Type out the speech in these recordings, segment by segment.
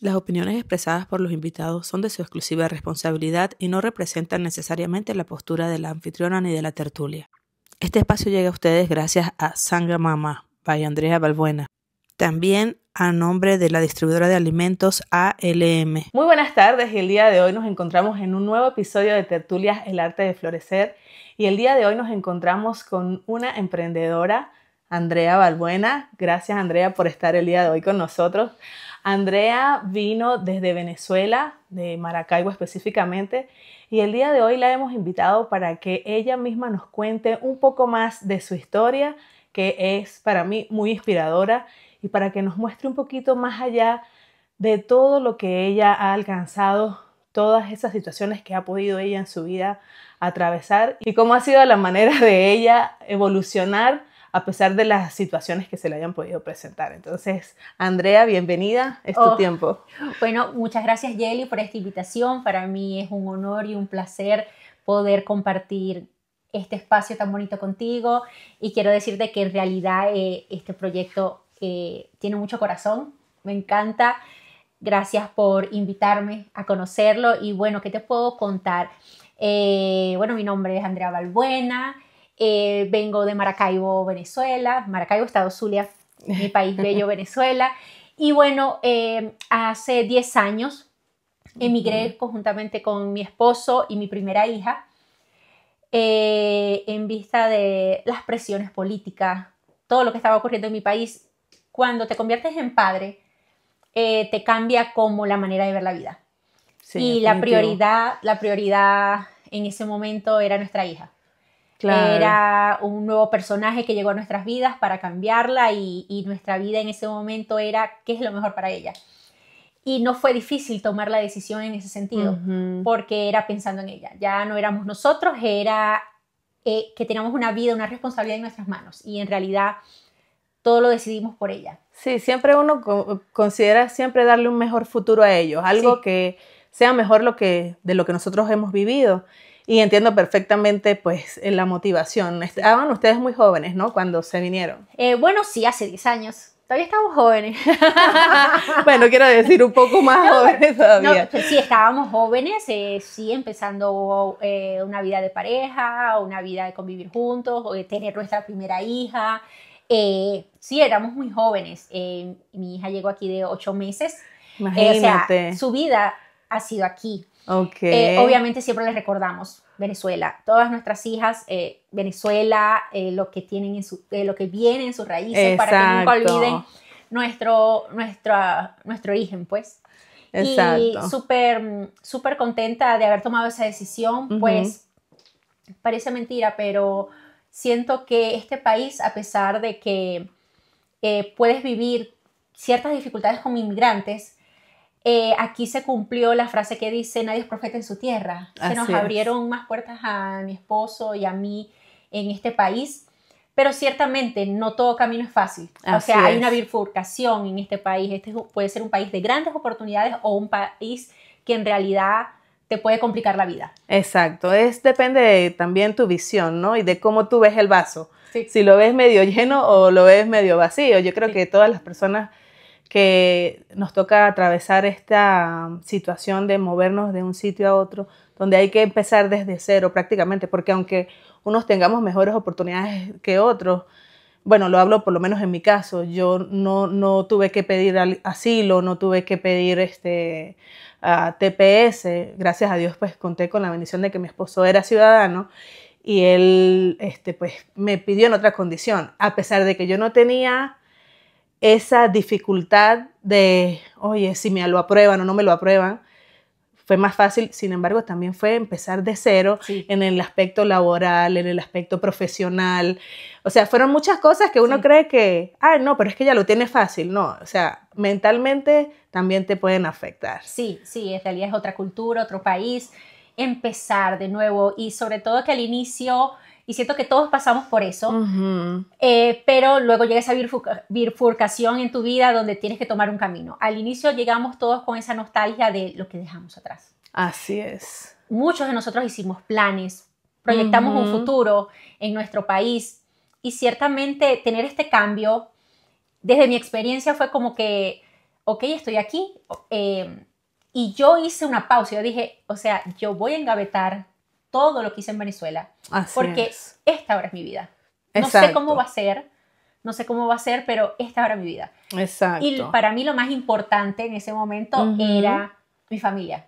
Las opiniones expresadas por los invitados son de su exclusiva responsabilidad y no representan necesariamente la postura de la anfitriona ni de la tertulia. Este espacio llega a ustedes gracias a Sanga Mama, by Andrea Balbuena. También a nombre de la distribuidora de alimentos ALM. Muy buenas tardes y el día de hoy nos encontramos en un nuevo episodio de Tertulias El Arte de Florecer y el día de hoy nos encontramos con una emprendedora, Andrea Balbuena. Gracias, Andrea, por estar el día de hoy con nosotros. Andrea vino desde Venezuela, de Maracaibo específicamente, y el día de hoy la hemos invitado para que ella misma nos cuente un poco más de su historia, que es para mí muy inspiradora, y para que nos muestre un poquito más allá de todo lo que ella ha alcanzado, todas esas situaciones que ha podido ella en su vida atravesar y cómo ha sido la manera de ella evolucionar a pesar de las situaciones que se le hayan podido presentar. Entonces, Andrea, bienvenida, es tu tiempo. Bueno, muchas gracias, Yeli, por esta invitación. Para mí es un honor y un placer poder compartir este espacio tan bonito contigo y quiero decirte que en realidad este proyecto tiene mucho corazón, me encanta. Gracias por invitarme a conocerlo y bueno, ¿qué te puedo contar? Bueno, mi nombre es Andrea Balbuena. Vengo de Maracaibo, Venezuela, Maracaibo, estado Zulia, mi país bello, Venezuela. Y bueno, hace 10 años emigré conjuntamente con mi esposo y mi primera hija en vista de las presiones políticas, todo lo que estaba ocurriendo en mi país. Cuando te conviertes en padre, te cambia como la manera de ver la vida. Sí, y la prioridad en ese momento era nuestra hija. Claro. Era un nuevo personaje que llegó a nuestras vidas para cambiarla y nuestra vida en ese momento era qué es lo mejor para ella. Y no fue difícil tomar la decisión en ese sentido, porque era pensando en ella. Ya no éramos nosotros, era que teníamos una vida, una responsabilidad en nuestras manos. Y en realidad todo lo decidimos por ella. Sí, siempre uno considera siempre darle un mejor futuro a ellos, algo que sea mejor de lo que nosotros hemos vivido. Y entiendo perfectamente pues la motivación. Estaban ustedes muy jóvenes, ¿no? Cuando se vinieron. Bueno, sí, hace 10 años. Todavía estamos jóvenes. Bueno, quiero decir un poco más jóvenes todavía. No, sí, estábamos jóvenes, sí, empezando una vida de pareja, una vida de convivir juntos, tener nuestra primera hija. Sí, éramos muy jóvenes. Mi hija llegó aquí de 8 meses. Imagínate. O sea, su vida ha sido aquí. Okay. Obviamente siempre les recordamos Venezuela. Todas nuestras hijas, Venezuela, lo que tienen lo que viene en sus raíces. Exacto. Para que nunca olviden nuestro origen, pues. Exacto. Y súper contenta de haber tomado esa decisión, pues parece mentira, pero siento que este país, a pesar de que puedes vivir ciertas dificultades como inmigrantes, aquí se cumplió la frase que dice nadie es profeta en su tierra. Se nos abrieron más puertas a mi esposo y a mí en este país, pero ciertamente no todo camino es fácil. O sea, hay una bifurcación en este país. Este puede ser un país de grandes oportunidades o un país que en realidad te puede complicar la vida. Exacto, depende de también tu visión, ¿no? Y de cómo tú ves el vaso. Sí. Si lo ves medio lleno o lo ves medio vacío. Yo creo que todas las personas que nos toca atravesar esta situación de movernos de un sitio a otro, donde hay que empezar desde cero prácticamente, porque aunque unos tengamos mejores oportunidades que otros, bueno, lo hablo por lo menos en mi caso, yo no tuve que pedir asilo, no tuve que pedir TPS, gracias a Dios pues conté con la bendición de que mi esposo era ciudadano y él pues me pidió en otra condición, a pesar de que yo no tenía esa dificultad de, oye, si me lo aprueban o no me lo aprueban, fue más fácil. Sin embargo, también fue empezar de cero en el aspecto laboral, en el aspecto profesional. O sea, fueron muchas cosas que uno cree que, no, pero es que ya lo tiene fácil. No, o sea, mentalmente también te pueden afectar. Sí, en realidad es otra cultura, otro país. Empezar de nuevo y sobre todo que al inicio... Y siento que todos pasamos por eso, pero luego llega esa bifurcación en tu vida donde tienes que tomar un camino. Al inicio llegamos todos con esa nostalgia de lo que dejamos atrás. Así es. Muchos de nosotros hicimos planes, proyectamos un futuro en nuestro país y ciertamente tener este cambio, desde mi experiencia fue como que, ok, estoy aquí. Y yo hice una pausa. Yo dije, o sea, yo voy a engavetar todo lo que hice en Venezuela. Porque esta ahora es mi vida. No sé cómo va a ser. No sé cómo va a ser, pero esta ahora es mi vida. Exacto. Y para mí lo más importante en ese momento era mi familia.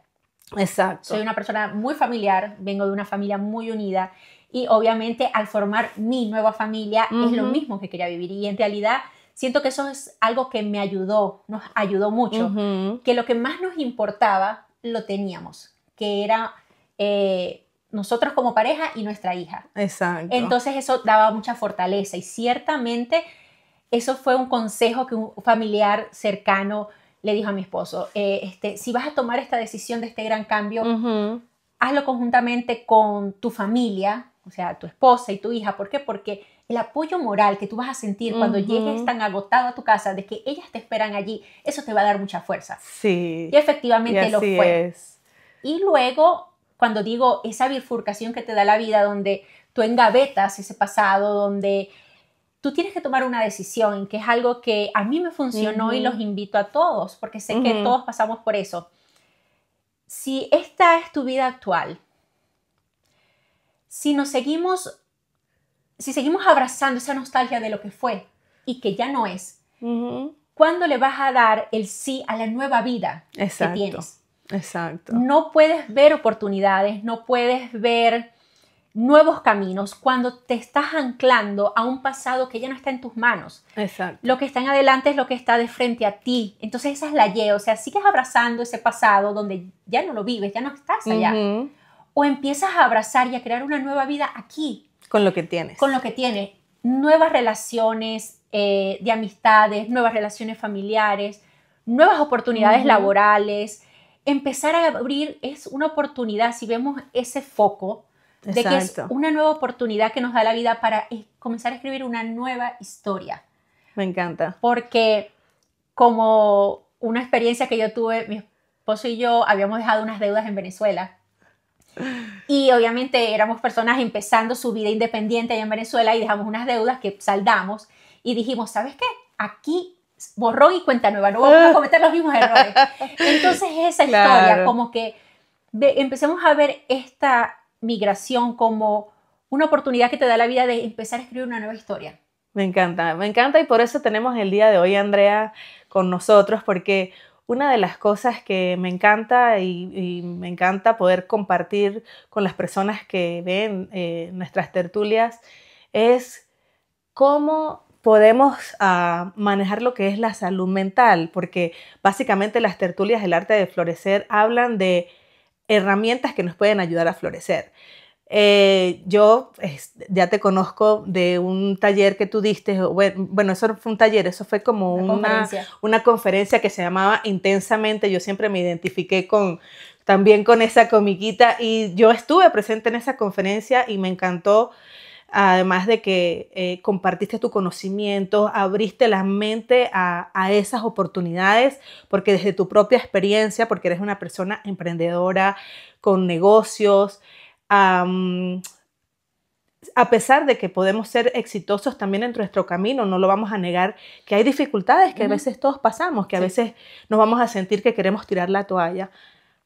Exacto. Soy una persona muy familiar, vengo de una familia muy unida y obviamente al formar mi nueva familia es lo mismo que quería vivir y en realidad siento que eso es algo que me ayudó, nos ayudó mucho, que lo que más nos importaba lo teníamos, que era nosotros como pareja y nuestra hija. Exacto. Entonces eso daba mucha fortaleza y ciertamente eso fue un consejo que un familiar cercano le dijo a mi esposo, si vas a tomar esta decisión de este gran cambio, hazlo conjuntamente con tu familia, o sea, tu esposa y tu hija. ¿Por qué? Porque el apoyo moral que tú vas a sentir cuando llegues tan agotado a tu casa, de que ellas te esperan allí, eso te va a dar mucha fuerza. Sí. Y efectivamente lo fue. Es. Y luego, cuando digo esa bifurcación que te da la vida, donde tú engavetas ese pasado, donde tú tienes que tomar una decisión, que es algo que a mí me funcionó y los invito a todos, porque sé que todos pasamos por eso. Si esta es tu vida actual, si seguimos abrazando esa nostalgia de lo que fue y que ya no es, ¿cuándo le vas a dar el sí a la nueva vida que tienes? Exacto. No puedes ver oportunidades, no puedes ver nuevos caminos cuando te estás anclando a un pasado que ya no está en tus manos. Exacto. Lo que está en adelante es lo que está de frente a ti. Entonces esa es la Y, o sea, sigues abrazando ese pasado donde ya no lo vives, ya no estás allá. O empiezas a abrazar y a crear una nueva vida aquí. Con lo que tienes. Con lo que tienes. Nuevas relaciones de amistades, nuevas relaciones familiares, nuevas oportunidades laborales. Empezar a abrir es una oportunidad, si vemos ese foco, de que es una nueva oportunidad que nos da la vida para comenzar a escribir una nueva historia. Me encanta. Porque como una experiencia que yo tuve, mi esposo y yo habíamos dejado unas deudas en Venezuela. Y obviamente éramos personas empezando su vida independiente allá en Venezuela y dejamos unas deudas que saldamos y dijimos, ¿sabes qué? Aquí borrón y cuenta nueva, no vamos a cometer los mismos errores. Entonces esa historia, como que empecemos a ver esta migración como una oportunidad que te da la vida de empezar a escribir una nueva historia. Me encanta y por eso tenemos el día de hoy a Andrea con nosotros, porque una de las cosas que me encanta y me encanta poder compartir con las personas que ven nuestras tertulias es cómo podemos manejar lo que es la salud mental, porque básicamente las tertulias del arte de florecer hablan de herramientas que nos pueden ayudar a florecer. Yo ya te conozco de un taller que tú diste, bueno, eso no fue un taller, eso fue como una conferencia que se llamaba Intensamente. Yo siempre me identifiqué también con esa comiquita y yo estuve presente en esa conferencia y me encantó, además de que compartiste tu conocimiento, abriste la mente a esas oportunidades, porque desde tu propia experiencia, porque eres una persona emprendedora con negocios, a pesar de que podemos ser exitosos también en nuestro camino, no lo vamos a negar, que hay dificultades que a veces todos pasamos, que a veces nos vamos a sentir que queremos tirar la toalla,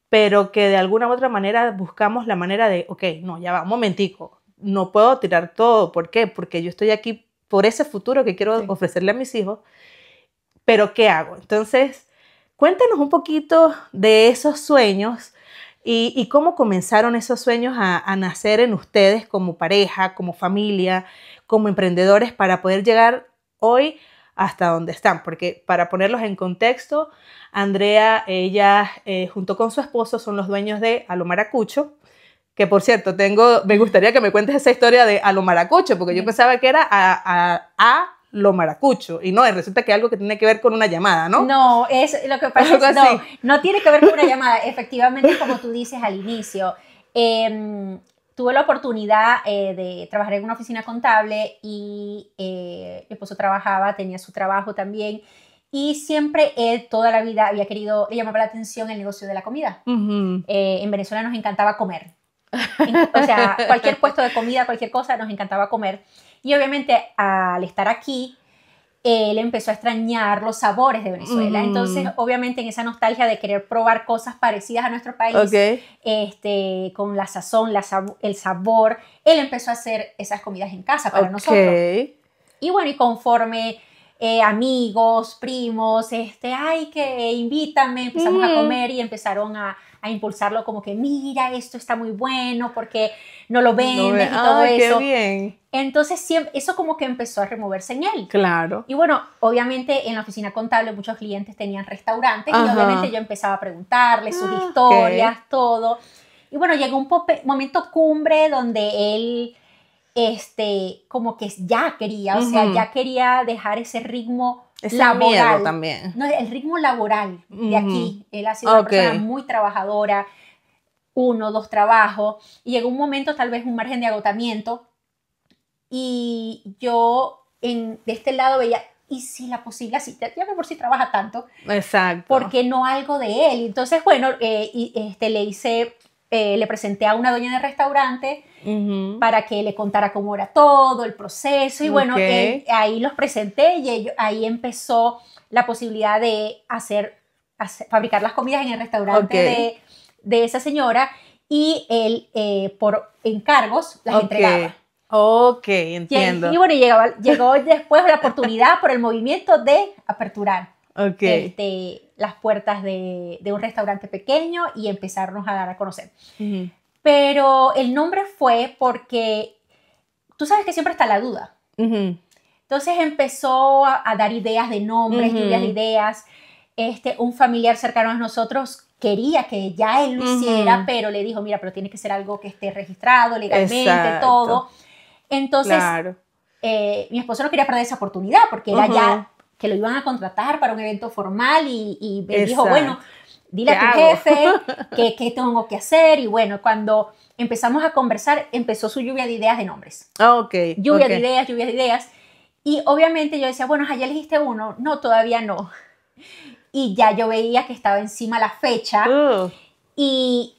pero que de alguna u otra manera buscamos la manera de, ok, no, ya va, un momentico, no puedo tirar todo. ¿Por qué? Porque yo estoy aquí por ese futuro que quiero ofrecerle a mis hijos, pero ¿qué hago? Entonces, cuéntanos un poquito de esos sueños y cómo comenzaron esos sueños a nacer en ustedes como pareja, como familia, como emprendedores para poder llegar hoy hasta donde están. Porque para ponerlos en contexto, Andrea, ella junto con su esposo son los dueños de A lo Maracucho, que por cierto, me gustaría que me cuentes esa historia de A lo Maracucho, porque yo pensaba que era a lo maracucho, y no, resulta que es algo que tiene que ver con una llamada, ¿no? No, lo que pasa es que no tiene que ver con una llamada. Efectivamente, como tú dices al inicio, tuve la oportunidad de trabajar en una oficina contable y mi esposo tenía su trabajo también, y siempre él toda la vida había querido, le llamaba la atención el negocio de la comida. En Venezuela nos encantaba comer. O sea, cualquier puesto de comida, cualquier cosa, nos encantaba comer. Y obviamente al estar aquí, él empezó a extrañar los sabores de Venezuela. Entonces, obviamente, en esa nostalgia de querer probar cosas parecidas a nuestro país, con la sazón, el sabor, él empezó a hacer esas comidas en casa para nosotros. Y bueno, y conforme amigos, primos, ay, que invítame, empezamos a comer y empezaron a impulsarlo como que mira, esto está muy bueno porque no lo vendes y todo eso. ¡Qué bien! Entonces siempre, eso como que empezó a removerse en él. Claro. Y bueno, obviamente en la oficina contable muchos clientes tenían restaurantes y obviamente yo empezaba a preguntarles sus historias, todo. Y bueno, llegó un momento cumbre donde él como que ya quería, o sea, ya quería dejar ese ritmo laboral también. No, el ritmo laboral de aquí. Él ha sido una persona muy trabajadora, 1, 2 trabajos, y llegó un momento, tal vez un margen de agotamiento, y yo de este lado veía, y si la posible así, ya que por sí trabaja tanto, exacto, porque no algo de él. Entonces, bueno, le presenté a una dueña de restaurante para que le contara cómo era todo, el proceso, y bueno, ahí los presenté y ahí empezó la posibilidad de fabricar las comidas en el restaurante de esa señora, y él por encargos las entregaba. Entiendo. Y bueno, llegó después la oportunidad por el movimiento de aperturar las puertas de un restaurante pequeño y empezarnos a dar a conocer. Pero el nombre fue porque tú sabes que siempre está la duda. Entonces empezó a dar ideas de nombres, lluvias de ideas. Un familiar cercano a nosotros quería que ya él lo hiciera, pero le dijo, mira, pero tiene que ser algo que esté registrado legalmente, todo. Entonces, mi esposo no quería perder esa oportunidad porque era ya que lo iban a contratar para un evento formal y me dijo, bueno, dile a tu jefe qué tengo que hacer. Y bueno, cuando empezamos a conversar, empezó su lluvia de ideas de nombres. Lluvia de ideas. Y obviamente yo decía, bueno, ¿ya elegiste uno? No, todavía no. Y ya yo veía que estaba encima la fecha. Y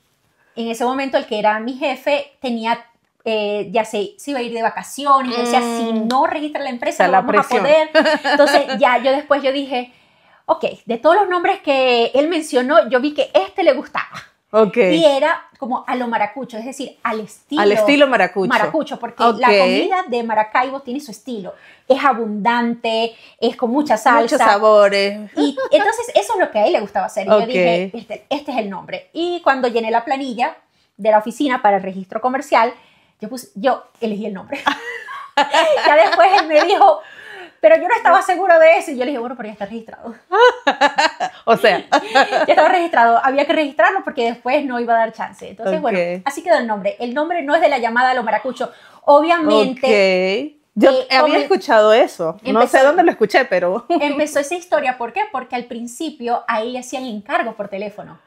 en ese momento el que era mi jefe tenía... ya se iba a ir de vacaciones, yo decía, si no registra la empresa no vamos a poder. Entonces ya yo dije, de todos los nombres que él mencionó, yo vi que le gustaba. Y era como a lo maracucho, es decir, al estilo maracucho, porque la comida de Maracaibo tiene su estilo, es abundante, es con mucha salsa, muchos sabores, y entonces eso es lo que a él le gustaba hacer. Y yo dije, este es el nombre. Y cuando llené la planilla de la oficina para el registro comercial, yo elegí el nombre. Ya después él me dijo, pero yo no estaba seguro de eso. Y yo le dije, bueno, pero ya está registrado. O sea. Ya estaba registrado. Había que registrarlo porque después no iba a dar chance. Entonces, bueno, así quedó el nombre. El nombre no es de la llamada a lo maracucho. Obviamente. Yo había escuchado eso. No sé dónde lo escuché, pero... Empezó esa historia. ¿Por qué? Porque al principio ahí le hacían encargos por teléfono.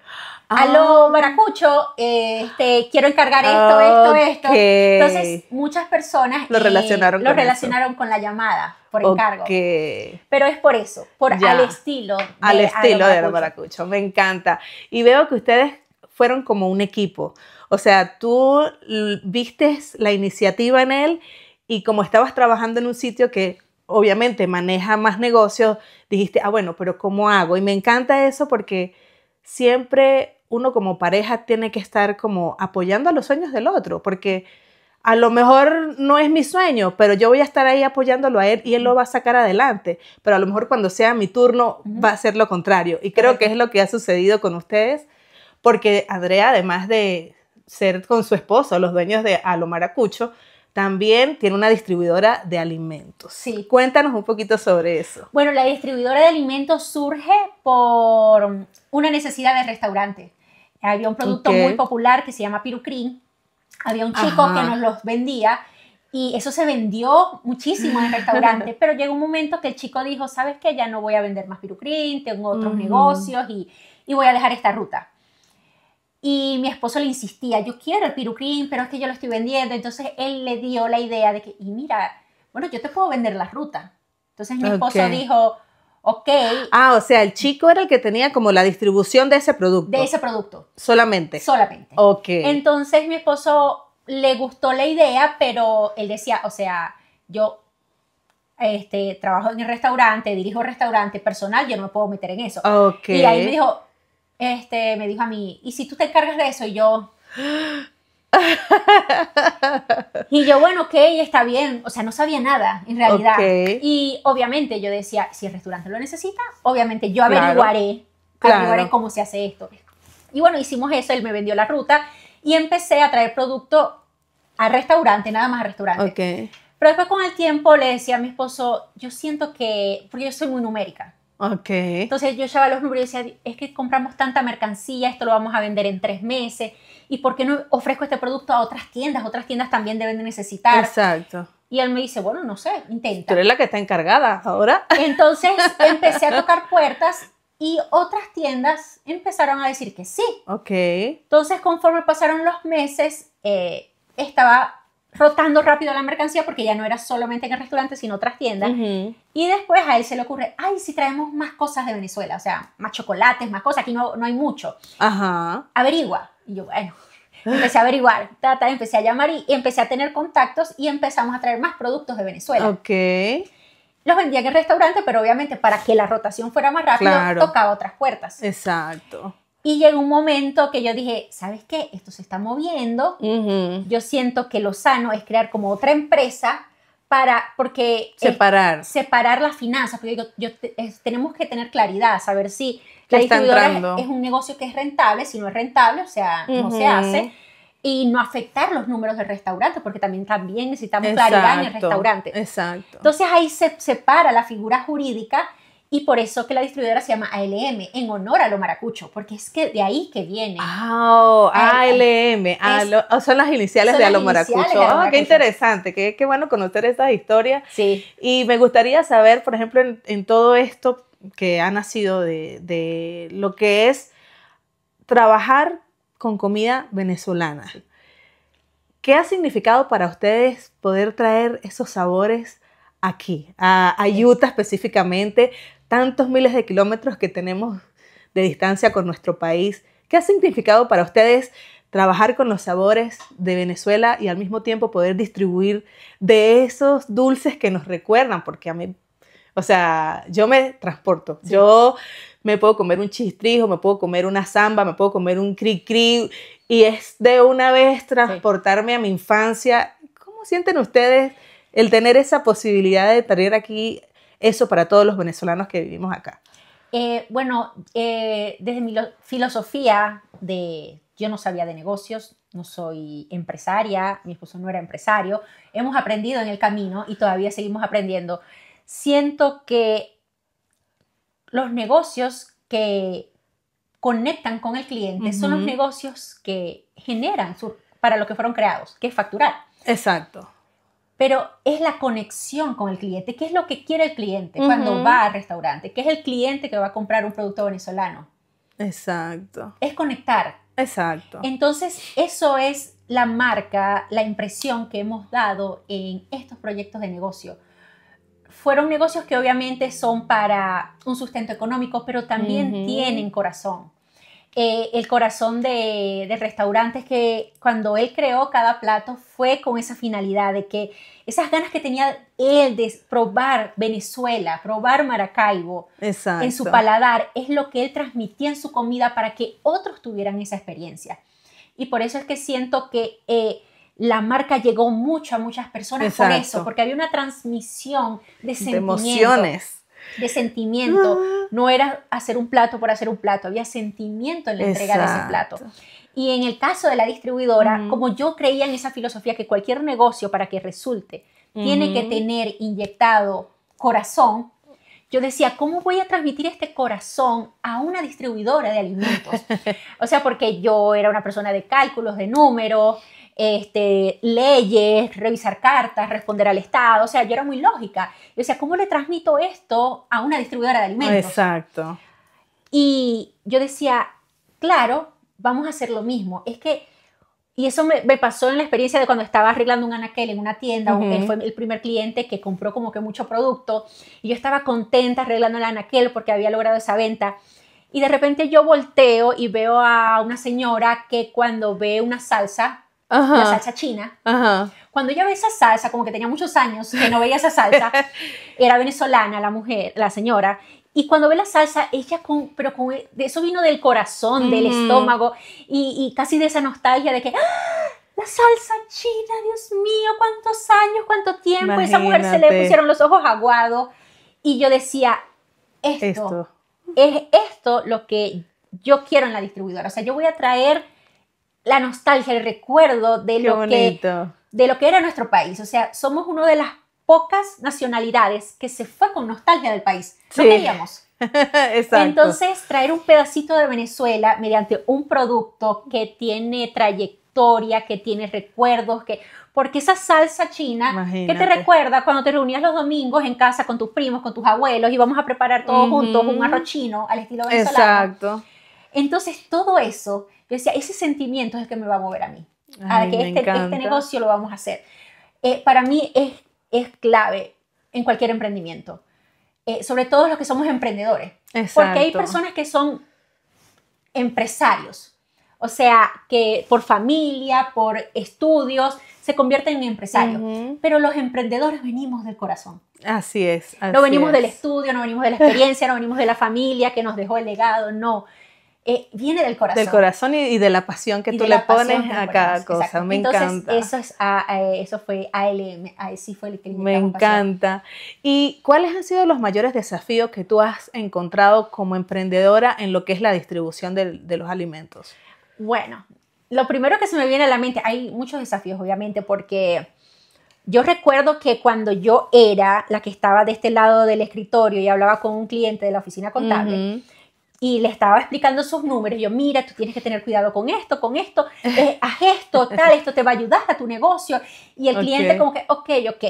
Aló, maracucho, quiero encargar esto. Entonces, muchas personas lo relacionaron con la llamada por encargo. Pero es por eso, al estilo de maracucho. Me encanta. Y veo que ustedes fueron como un equipo. O sea, tú vistes la iniciativa en él y como estabas trabajando en un sitio que obviamente maneja más negocios, dijiste, bueno, pero ¿cómo hago? Y me encanta eso porque siempre uno como pareja tiene que estar como apoyando a los sueños del otro, porque a lo mejor no es mi sueño, pero yo voy a estar ahí apoyándolo a él y él lo va a sacar adelante, pero a lo mejor cuando sea mi turno va a ser lo contrario, y creo que es lo que ha sucedido con ustedes, porque Andrea, además de ser con su esposo, los dueños de A lo Maracucho, también tiene una distribuidora de alimentos. Sí. Cuéntanos un poquito sobre eso. Bueno, la distribuidora de alimentos surge por una necesidad de restaurante. Había un producto muy popular que se llama Pirucrín. Había un chico que nos los vendía y eso se vendió muchísimo en el restaurante. Pero llegó un momento que el chico dijo, ¿sabes qué? Ya no voy a vender más Pirucrín, tengo otros negocios y voy a dejar esta ruta. Y mi esposo le insistía, yo quiero el Pirucrín, pero es que yo lo estoy vendiendo. Entonces él le dio la idea de que, y mira, bueno, yo te puedo vender la ruta. Entonces mi esposo dijo, o sea, el chico era el que tenía como la distribución de ese producto. De ese producto. Solamente. Entonces mi esposo le gustó la idea, pero él decía, o sea, yo trabajo en el restaurante, dirijo restaurante personal, yo no me puedo meter en eso. Okay. Y ahí me dijo a mí, ¿y si tú te encargas de eso? Y yo... Y yo, bueno, ok, está bien. O sea, no sabía nada, en realidad. Okay. Y obviamente yo decía, si el restaurante lo necesita, obviamente yo averiguaré cómo se hace esto. Y bueno, hicimos eso, él me vendió la ruta y empecé a traer producto al restaurante, nada más al restaurante. Okay. Pero después con el tiempo le decía a mi esposo, yo siento que, porque yo soy muy numérica. Okay. Entonces yo llevaba los números y decía, es que compramos tanta mercancía, esto lo vamos a vender en 3 meses. ¿Y por qué no ofrezco este producto a otras tiendas? Otras tiendas también deben de necesitar. Exacto. Y él me dice, bueno, no sé, intenta. Tú eres la que está encargada ahora. Entonces empecé a tocar puertas y otras tiendas empezaron a decir que sí. Okay. Entonces, conforme pasaron los meses, estaba rotando rápido la mercancía porque ya no era solamente en el restaurante, sino otras tiendas. Y después a él se le ocurre, ay, si traemos más cosas de Venezuela, o sea, más chocolates, más cosas, aquí no hay mucho. Ajá. Averigua. Y yo, bueno, empecé a averiguar, empecé a llamar y empecé a tener contactos y empezamos a traer más productos de Venezuela. Okay. Los vendía en el restaurante, pero obviamente para que la rotación fuera más rápido, tocaba otras puertas. Exacto. Y llegó un momento que yo dije, ¿sabes qué? Esto se está moviendo. Yo siento que lo sano es crear como otra empresa porque separar las finanzas. Porque tenemos que tener claridad, saber si la distribuidora es un negocio que es rentable, si no es rentable, o sea, no se hace. Y no afectar los números del restaurante, porque también necesitamos claridad en el restaurante. Exacto. Entonces ahí se separa la figura jurídica. Y por eso que la distribuidora se llama ALM, en honor a lo maracucho, porque es que de ahí que viene. ALM, son las iniciales de a lo maracucho. Qué interesante, qué bueno conocer esas historias. Sí. Y me gustaría saber, por ejemplo, en todo esto que ha nacido de lo que es trabajar con comida venezolana. ¿Qué ha significado para ustedes poder traer esos sabores aquí, a Utah específicamente, tantos miles de kilómetros que tenemos de distancia con nuestro país? ¿Qué ha significado para ustedes trabajar con los sabores de Venezuela y al mismo tiempo poder distribuir de esos dulces que nos recuerdan? Porque a mí, o sea, yo me transporto. Sí. Yo me puedo comer un chistrijo, me puedo comer una samba, me puedo comer un cri-cri y es de una vez transportarme a mi infancia. ¿Cómo sienten ustedes el tener esa posibilidad de traer aquí eso para todos los venezolanos que vivimos acá? Desde mi filosofía yo no sabía de negocios, no soy empresaria, mi esposo no era empresario, hemos aprendido en el camino y todavía seguimos aprendiendo. Siento que los negocios que conectan con el cliente son los negocios que generan para lo que fueron creados, que es facturar. Exacto. Pero es la conexión con el cliente. ¿Qué es lo que quiere el cliente cuando va al restaurante? ¿Qué es el cliente que va a comprar un producto venezolano? Exacto. Es conectar. Exacto. Entonces, eso es la marca, la impresión que hemos dado en estos proyectos de negocio. Fueron negocios que obviamente son para un sustento económico, pero también tienen corazón. El corazón de restaurantes que cuando él creó cada plato fue con esa finalidad de que esas ganas que tenía él de probar Venezuela, probar Maracaibo en su paladar, es lo que él transmitía en su comida para que otros tuvieran esa experiencia. Y por eso es que siento que la marca llegó mucho a muchas personas por eso, porque había una transmisión de sentimientos. De emociones. De sentimiento, no era hacer un plato por hacer un plato, había sentimiento en la entrega de ese plato. Y en el caso de la distribuidora, como yo creía en esa filosofía que cualquier negocio para que resulte tiene que tener inyectado corazón, yo decía, ¿cómo voy a transmitir este corazón a una distribuidora de alimentos? O sea, porque yo era una persona de cálculos, de números, leyes, revisar cartas, responder al Estado, o sea, yo era muy lógica. Yo decía, ¿cómo le transmito esto a una distribuidora de alimentos? Exacto. Y yo decía, claro, vamos a hacer lo mismo. Y eso me pasó en la experiencia de cuando estaba arreglando un anaquel en una tienda, él fue el primer cliente que compró como que mucho producto, y yo estaba contenta arreglando el anaquel porque había logrado esa venta. Y de repente yo volteo y veo a una señora que cuando ve una salsa la salsa china. Cuando ella ve esa salsa, como que tenía muchos años que no veía esa salsa, era venezolana la mujer, la señora, y cuando ve la salsa, ella de eso vino del corazón, del estómago, y casi de esa nostalgia de que la salsa china, Dios mío, cuántos años, cuánto tiempo. Imagínate. Esa mujer se le pusieron los ojos aguados. Y yo decía, es esto lo que yo quiero en la distribuidora. O sea, yo voy a traer la nostalgia, el recuerdo de lo que era nuestro país. O sea, somos una de las pocas nacionalidades que se fue con nostalgia del país. No queríamos. Exacto. Entonces, traer un pedacito de Venezuela mediante un producto que tiene trayectoria, que tiene recuerdos, porque esa salsa china, imagínate, que te recuerda cuando te reunías los domingos en casa con tus primos, con tus abuelos, y vamos a preparar todos juntos un arroz chino al estilo venezolano. Exacto. Entonces, todo eso, yo decía, ese sentimiento es el que me va a mover a mí, a que este negocio lo vamos a hacer. Para mí es clave en cualquier emprendimiento, sobre todo los que somos emprendedores. Exacto. Porque hay personas que son empresarios, o sea, que por familia, por estudios, se convierten en empresarios. Pero los emprendedores venimos del corazón. Así es. No venimos del estudio, no venimos de la experiencia, no venimos de la familia que nos dejó el legado, no. Viene del corazón. Del corazón y de la pasión que tú le pones a cada cosa. Exacto. Me encanta. Eso fue ALM, sí fue el que me encanta. ¿Y cuáles han sido los mayores desafíos que tú has encontrado como emprendedora en lo que es la distribución de los alimentos? Bueno, lo primero que se me viene a la mente, hay muchos desafíos obviamente, porque yo recuerdo que cuando yo era la que estaba de este lado del escritorio y hablaba con un cliente de la oficina contable, y le estaba explicando sus números, yo, mira, tú tienes que tener cuidado con esto, haz esto, tal, esto te va a ayudar a tu negocio, y el cliente como que, ok,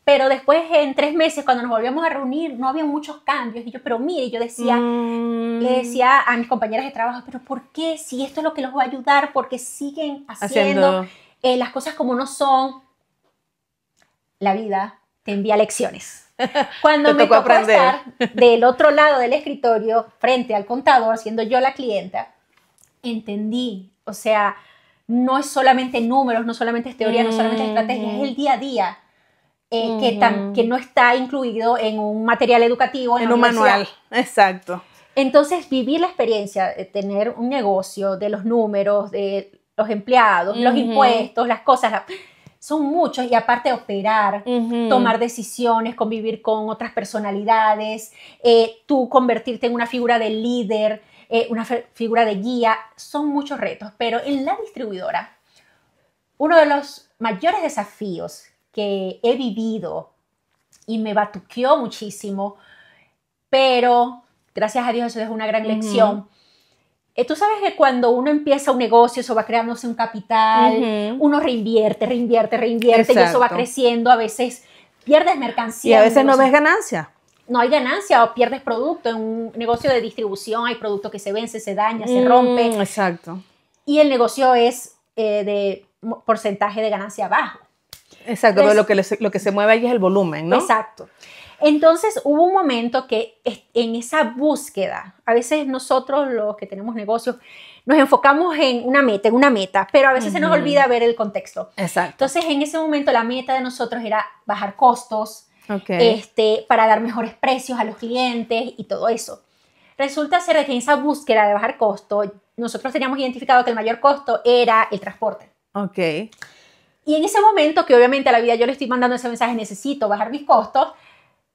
pero después en 3 meses cuando nos volvíamos a reunir no había muchos cambios, y yo, pero mire, yo decía, le decía a mis compañeras de trabajo, pero ¿por qué? Si esto es lo que los va a ayudar, porque siguen haciendo las cosas como no son. La vida te envía lecciones. Cuando me tocó estar del otro lado del escritorio, frente al contador, siendo yo la clienta, entendí, o sea, no es solamente números, no solamente es teoría, no solamente es estrategia, es el día a día. Que no está incluido en un material educativo. En un manual, exacto. Entonces, vivir la experiencia de tener un negocio, de los números, de los empleados, los impuestos, las cosas, son muchos, y aparte operar, tomar decisiones, convivir con otras personalidades, tú convertirte en una figura de líder, una figura de guía, son muchos retos. Pero en la distribuidora, uno de los mayores desafíos que he vivido y me batuqueó muchísimo, pero gracias a Dios eso es una gran lección. Tú sabes que cuando uno empieza un negocio, eso va creándose un capital, uno reinvierte, exacto, y eso va creciendo. A veces pierdes mercancía. Y a veces no ves ganancia. No hay ganancia, o pierdes producto. En un negocio de distribución hay producto que se vence, se daña, se rompe. Exacto. Y el negocio es de porcentaje de ganancia bajo. Exacto, pero lo que se mueve ahí es el volumen, ¿no? Exacto. Entonces hubo un momento que en esa búsqueda, a veces nosotros los que tenemos negocios nos enfocamos en una meta, pero a veces se nos olvida ver el contexto. Exacto. Entonces en ese momento la meta de nosotros era bajar costos, para dar mejores precios a los clientes y todo eso. Resulta ser que en esa búsqueda de bajar costo, nosotros teníamos identificado que el mayor costo era el transporte. Y en ese momento, que obviamente a la vida yo le estoy mandando ese mensaje, necesito bajar mis costos,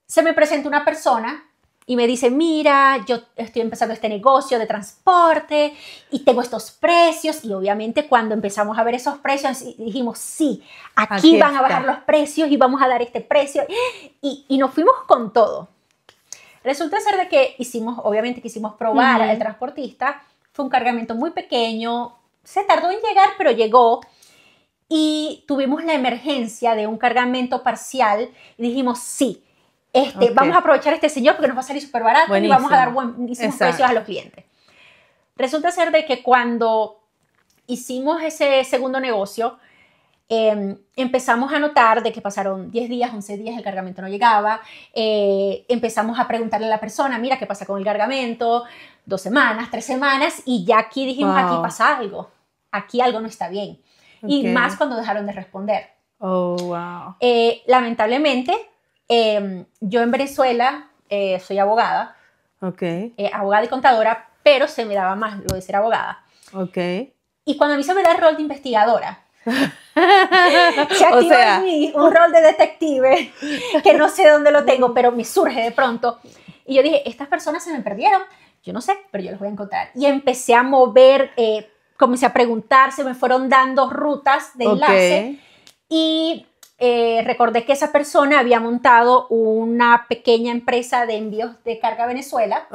se me presenta una persona y me dice, mira, yo estoy empezando este negocio de transporte y tengo estos precios. Y obviamente cuando empezamos a ver esos precios dijimos, sí, aquí van a bajar los precios y vamos a dar este precio. Y nos fuimos con todo. Resulta ser de que obviamente quisimos probar al transportista. Fue un cargamento muy pequeño, se tardó en llegar, pero llegó. Y tuvimos la emergencia de un cargamento parcial y dijimos, sí, vamos a aprovechar a este señor porque nos va a salir súper barato. Buenísimo. Y vamos a dar buenísimos precios a los clientes. Resulta ser de que cuando hicimos ese segundo negocio, empezamos a notar de que pasaron 10 días, 11 días, el cargamento no llegaba. Empezamos a preguntarle a la persona, mira, ¿qué pasa con el cargamento? 2 semanas, 3 semanas, y ya aquí dijimos, aquí pasa algo, aquí algo no está bien. y más cuando dejaron de responder. Oh, wow. Lamentablemente, yo en Venezuela soy abogada, abogada y contadora, pero se me daba más lo de ser abogada. Y cuando a mí se me da el rol de investigadora, se activa en mí un rol de detective que no sé dónde lo tengo, pero me surge de pronto. Y yo dije, estas personas se me perdieron, yo no sé, pero yo los voy a encontrar. Y empecé a mover, comencé a preguntar, se me fueron dando rutas de enlace. Y recordé que esa persona había montado una pequeña empresa de envíos de carga a Venezuela.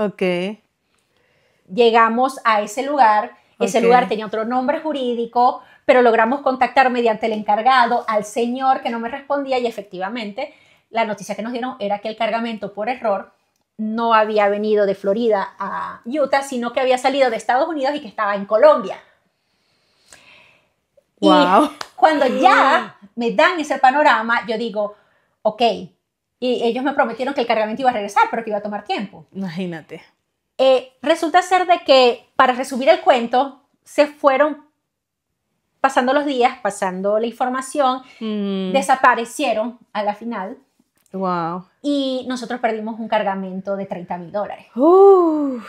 Llegamos a ese lugar. Ese lugar tenía otro nombre jurídico, pero logramos contactar mediante el encargado al señor que no me respondía y efectivamente la noticia que nos dieron era que el cargamento por error no había venido de Florida a Utah, sino que había salido de Estados Unidos y que estaba en Colombia. Wow. Y cuando ya me dan ese panorama, yo digo, ok, y ellos me prometieron que el cargamento iba a regresar, pero que iba a tomar tiempo. Imagínate. Resulta ser de que, para resumir el cuento, se fueron pasando los días, pasando la información, desaparecieron a la final. Wow. Y nosotros perdimos un cargamento de $30,000.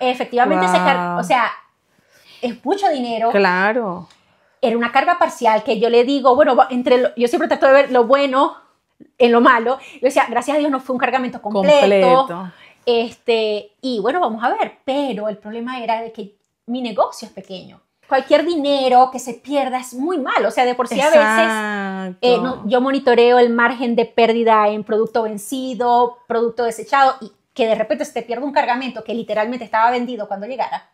Efectivamente, o sea, es mucho dinero. Claro. Era una carga parcial que yo le digo, bueno, yo siempre trato de ver lo bueno en lo malo. Yo decía, gracias a Dios no fue un cargamento completo. Y bueno, vamos a ver. Pero el problema era de que mi negocio es pequeño. Cualquier dinero que se pierda es muy malo. O sea, de por sí a veces yo monitoreo el margen de pérdida en producto vencido, producto desechado, y que de repente se te pierda un cargamento que literalmente estaba vendido cuando llegara.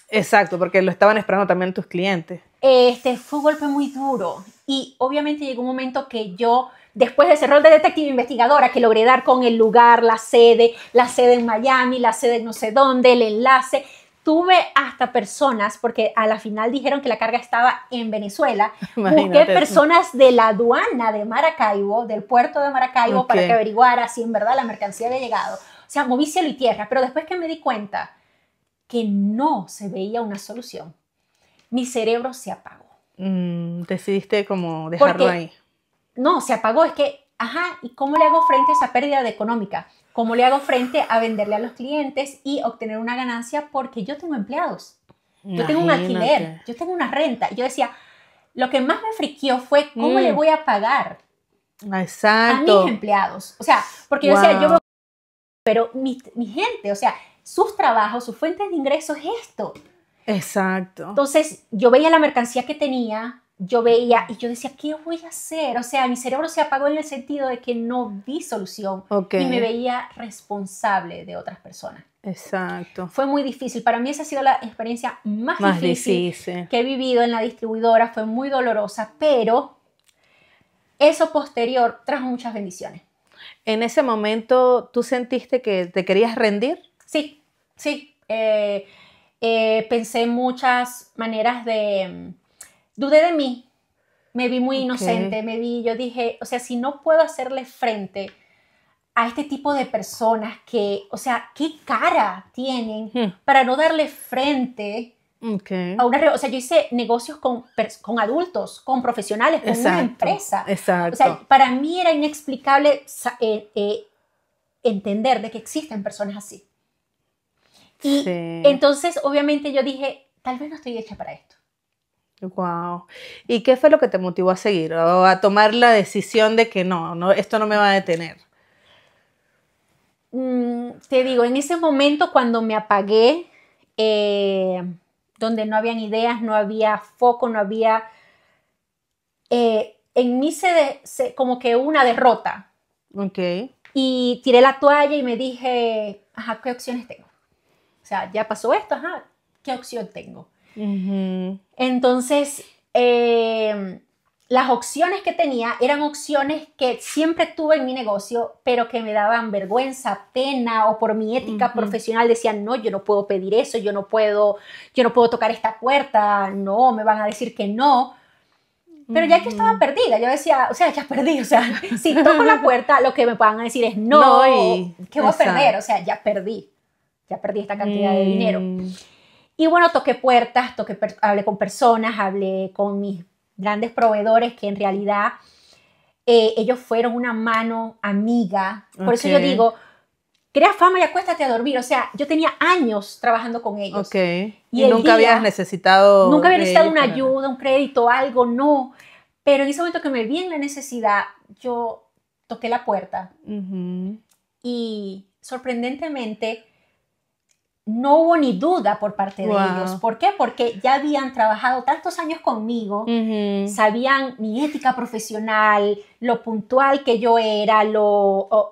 Exacto, porque lo estaban esperando también tus clientes. Fue un golpe muy duro. Y obviamente llegó un momento que yo, después de ese rol de detective investigadora, que logré dar con el lugar, la sede en Miami, la sede en no sé dónde, el enlace, tuve hasta personas, porque a la final dijeron que la carga estaba en Venezuela. Busqué personas de la aduana de Maracaibo, del puerto de Maracaibo, para que averiguara si en verdad la mercancía había llegado. O sea, moví cielo y tierra. Pero después que me di cuenta que no se veía una solución, mi cerebro se apagó. Decidiste como dejarlo ahí. No, se apagó. Es que, ¿y cómo le hago frente a esa pérdida económica? ¿Cómo le hago frente a venderle a los clientes y obtener una ganancia? Porque yo tengo empleados, yo tengo un alquiler, yo tengo una renta. Y yo decía, lo que más me friquió fue cómo le voy a pagar a mis empleados. O sea, porque yo decía, yo veo, pero mi gente, o sea, sus trabajos, sus fuentes de ingresos es esto. Exacto. Entonces, yo veía la mercancía que tenía, yo veía y yo decía, ¿qué voy a hacer? O sea, mi cerebro se apagó en el sentido de que no vi solución y me veía responsable de otras personas. Exacto. Fue muy difícil. Para mí esa ha sido la experiencia más difícil que he vivido en la distribuidora. Fue muy dolorosa, pero eso posterior trajo muchas bendiciones. ¿En ese momento tú sentiste que te querías rendir? Sí. Pensé en muchas maneras de... Dudé de mí, me vi muy inocente, yo dije, o sea, si no puedo hacerle frente a este tipo de personas que, o sea, ¿qué cara tienen para no darle frente a una... O sea, yo hice negocios con adultos, con profesionales, con una empresa. Exacto. O sea, para mí era inexplicable entender de que existen personas así. Y entonces, obviamente, yo dije, tal vez no estoy hecha para esto. Wow. ¿Y qué fue lo que te motivó a seguir o a tomar la decisión de que no, esto no me va a detener? Te digo, en ese momento cuando me apagué, donde no habían ideas, no había foco, no había... en mí como que una derrota. Y tiré la toalla y me dije, ¿qué opciones tengo? O sea, ya pasó esto, ¿qué opción tengo? Entonces, las opciones que tenía eran opciones que siempre tuve en mi negocio, pero que me daban vergüenza, pena, o por mi ética profesional decían, no, yo no puedo pedir eso, yo no puedo tocar esta puerta, no, me van a decir que no. Pero ya que estaba perdida, yo decía, o sea, ya perdí, o sea, si toco la puerta, lo que me van a decir es no, ¿qué voy a perder? O sea, ya perdí esta cantidad de dinero. Y bueno, toqué puertas, hablé con personas, hablé con mis grandes proveedores que en realidad ellos fueron una mano amiga. Por eso yo digo, crea fama y acuéstate a dormir. O sea, yo tenía años trabajando con ellos. Y nunca habías necesitado... Nunca había necesitado una ayuda, un crédito, algo, no. Pero en ese momento que me vi en la necesidad, yo toqué la puerta. Y sorprendentemente no hubo ni duda por parte de ellos. ¿Por qué? Porque ya habían trabajado tantos años conmigo, sabían mi ética profesional, lo puntual que yo era, lo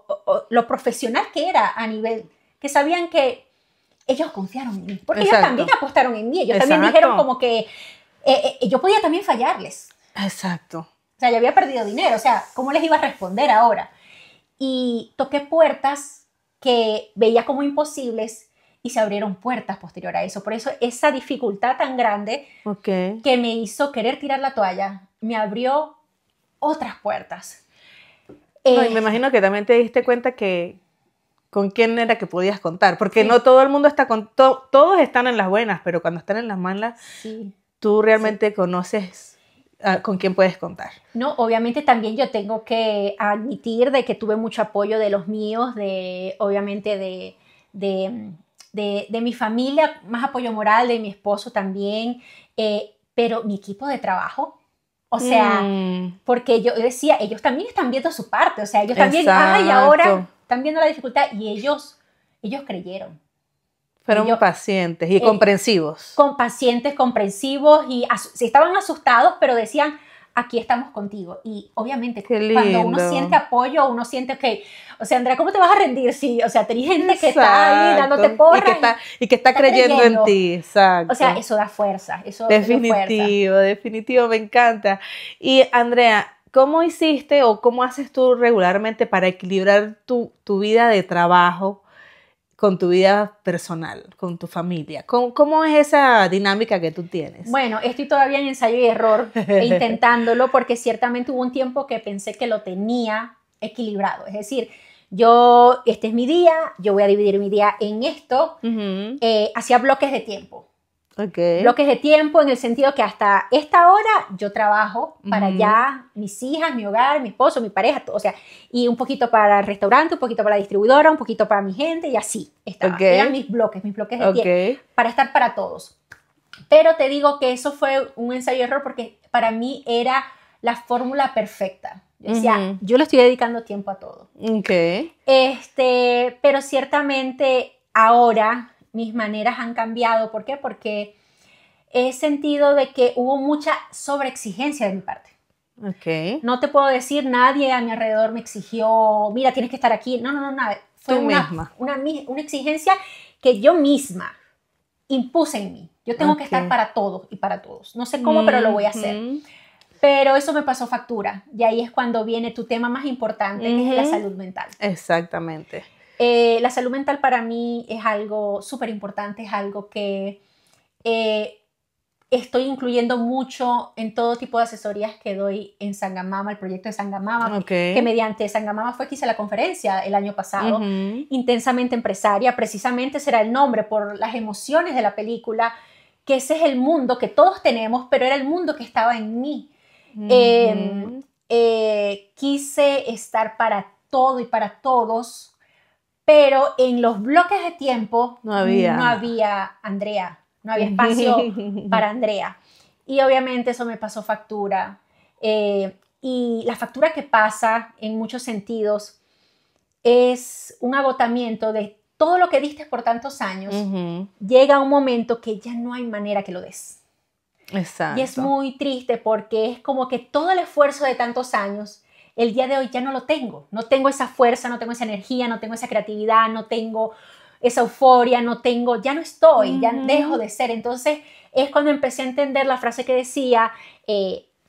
profesional que era a nivel, que sabían que ellos confiaron en mí, porque ellos también apostaron en mí, ellos también dijeron como que yo podía también fallarles. Exacto. O sea, yo había perdido dinero, o sea, ¿cómo les iba a responder ahora? Y toqué puertas que veía como imposibles y se abrieron puertas posterior a eso. Por eso esa dificultad tan grande que me hizo querer tirar la toalla, me abrió otras puertas. No, y me imagino que también te diste cuenta que con quién era que podías contar, porque no todo el mundo está todos están en las buenas, pero cuando están en las malas, tú realmente conoces con quién puedes contar. No, obviamente también yo tengo que admitir de que tuve mucho apoyo de los míos, obviamente de mi familia, más apoyo moral, de mi esposo también, pero mi equipo de trabajo, o sea, porque yo decía, ellos también están viendo su parte, o sea, ellos también, ahora están viendo la dificultad, y ellos creyeron. Fueron pacientes y comprensivos. Pacientes, comprensivos, y estaban asustados, pero decían, aquí estamos contigo. Y obviamente cuando uno siente apoyo, uno siente que, o sea, Andrea, ¿cómo te vas a rendir? Sí, o sea, tenés gente que está ahí dándote porras. Y que está creyendo en ti, exacto. O sea, eso da fuerza. Definitivo, me encanta. Y Andrea, ¿cómo hiciste o cómo haces tú regularmente para equilibrar tu vida de trabajo con tu vida personal, con tu familia? ¿Cómo es esa dinámica que tú tienes? Bueno, estoy todavía en ensayo y error intentándolo, porque ciertamente hubo un tiempo que pensé que lo tenía equilibrado. Es decir, este es mi día, yo voy a dividir mi día en esto, hacía bloques de tiempo. Bloques de tiempo en el sentido que hasta esta hora yo trabajo para ya mis hijas, mi hogar, mi esposo, mi pareja, todo, o sea, y un poquito para el restaurante, un poquito para la distribuidora, un poquito para mi gente, y así estaba. Eran mis bloques de tiempo para estar para todos. Pero te digo que eso fue un ensayo y error, porque para mí era la fórmula perfecta. Yo decía, yo le estoy dedicando tiempo a todo. Pero ciertamente ahora mis maneras han cambiado. ¿Por qué? Porque he sentido de que hubo mucha sobreexigencia de mi parte. No te puedo decir, nadie a mi alrededor me exigió, mira, tienes que estar aquí. No, nada. Fue una exigencia que yo misma impuse en mí. Yo tengo que estar para todos y para todos. No sé cómo, pero lo voy a hacer. Pero eso me pasó factura. Y ahí es cuando viene tu tema más importante, que es la salud mental. Exactamente. La salud mental para mí es algo súper importante, es algo que estoy incluyendo mucho en todo tipo de asesorías que doy en Sangamama, el proyecto de Sangamama, que mediante Sangamama fue que hice la conferencia el año pasado, Intensamente Empresaria. Precisamente será el nombre por las emociones de la película, que ese es el mundo que todos tenemos, pero era el mundo que estaba en mí. Quise estar para todo y para todos, pero en los bloques de tiempo no había Andrea, no había espacio para Andrea. Y obviamente eso me pasó factura. Y la factura que pasa en muchos sentidos es un agotamiento de todo lo que diste por tantos años. Llega un momento que ya no hay manera que lo des. Exacto. Y es muy triste, porque es como que todo el esfuerzo de tantos años, el día de hoy ya no lo tengo. No tengo esa fuerza, no tengo esa energía, no tengo esa creatividad, no tengo esa euforia, ya no estoy, ya dejo de ser. Entonces es cuando empecé a entender la frase que decía,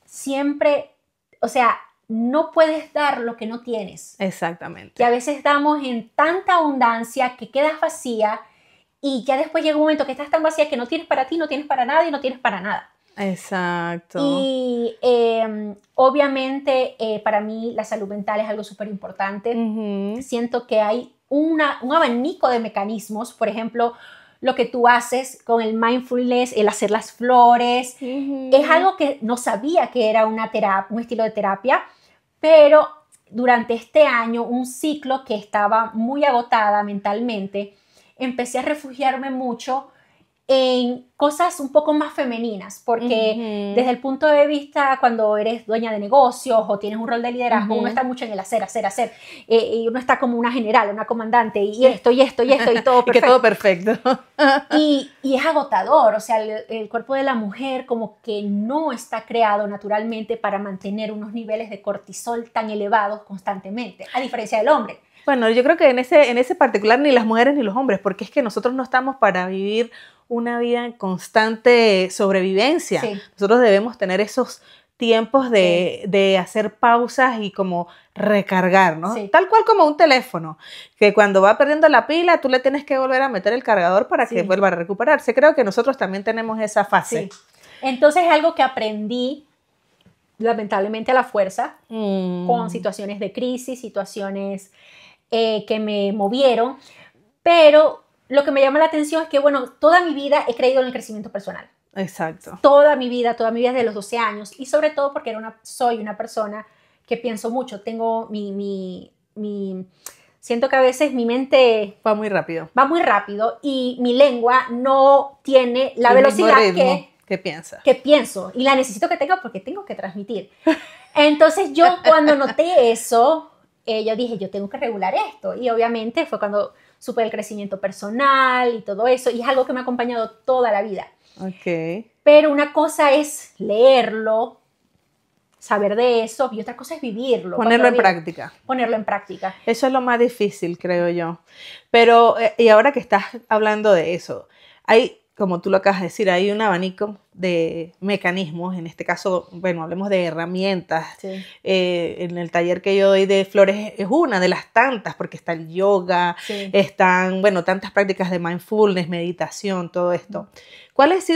siempre, o sea, no puedes dar lo que no tienes. Exactamente. Que a veces damos en tanta abundancia que quedas vacía, y ya después llega un momento que estás tan vacía que no tienes para ti, no tienes para nadie, no tienes para nada. Exacto. Y obviamente para mí la salud mental es algo súper importante. Siento que hay un abanico de mecanismos. Por ejemplo, lo que tú haces con el mindfulness, el hacer las flores. Es algo que no sabía que era un estilo de terapia, pero durante este año, un ciclo que estaba muy agotada mentalmente, empecé a refugiarme mucho en cosas un poco más femeninas, porque desde el punto de vista cuando eres dueña de negocios o tienes un rol de liderazgo, uno está mucho en el hacer, y uno está como una general, una comandante, y esto, y todo perfecto. Y que todo perfecto. y es agotador, o sea, el cuerpo de la mujer como que no está creado naturalmente para mantener unos niveles de cortisol tan elevados constantemente, a diferencia del hombre. Bueno, yo creo que en ese particular ni las mujeres ni los hombres, porque es que nosotros no estamos para vivir una vida en constante sobrevivencia. Sí. Nosotros debemos tener esos tiempos de hacer pausas y como recargar, ¿no? Sí. Tal cual como un teléfono, que cuando va perdiendo la pila, tú le tienes que volver a meter el cargador para que vuelva a recuperarse. Creo que nosotros también tenemos esa fase. Sí. Entonces es algo que aprendí lamentablemente a la fuerza, con situaciones de crisis, situaciones que me movieron, pero lo que me llama la atención es que, bueno, toda mi vida he creído en el crecimiento personal. Exacto. Toda mi vida desde los 12 años, y sobre todo porque soy una persona que pienso mucho, tengo siento que a veces mi mente va muy rápido y mi lengua no tiene la velocidad que piensa. Que pienso, y la necesito que tenga porque tengo que transmitir. Entonces yo cuando noté eso, yo dije, yo tengo que regular esto, y obviamente fue cuando supe el crecimiento personal y todo eso, y es algo que me ha acompañado toda la vida. Okay. Pero una cosa es leerlo, saber de eso, y otra cosa es vivirlo. Ponerlo en práctica. Ponerlo en práctica. Eso es lo más difícil, creo yo. Pero, y ahora que estás hablando de eso, hay, como tú lo acabas de decir, hay un abanico de mecanismos, en este caso, bueno, hablemos de herramientas. Sí. En el taller que yo doy de flores es una de las tantas, porque está el yoga, están, bueno, tantas prácticas de mindfulness, meditación, todo esto. ¿Cuáles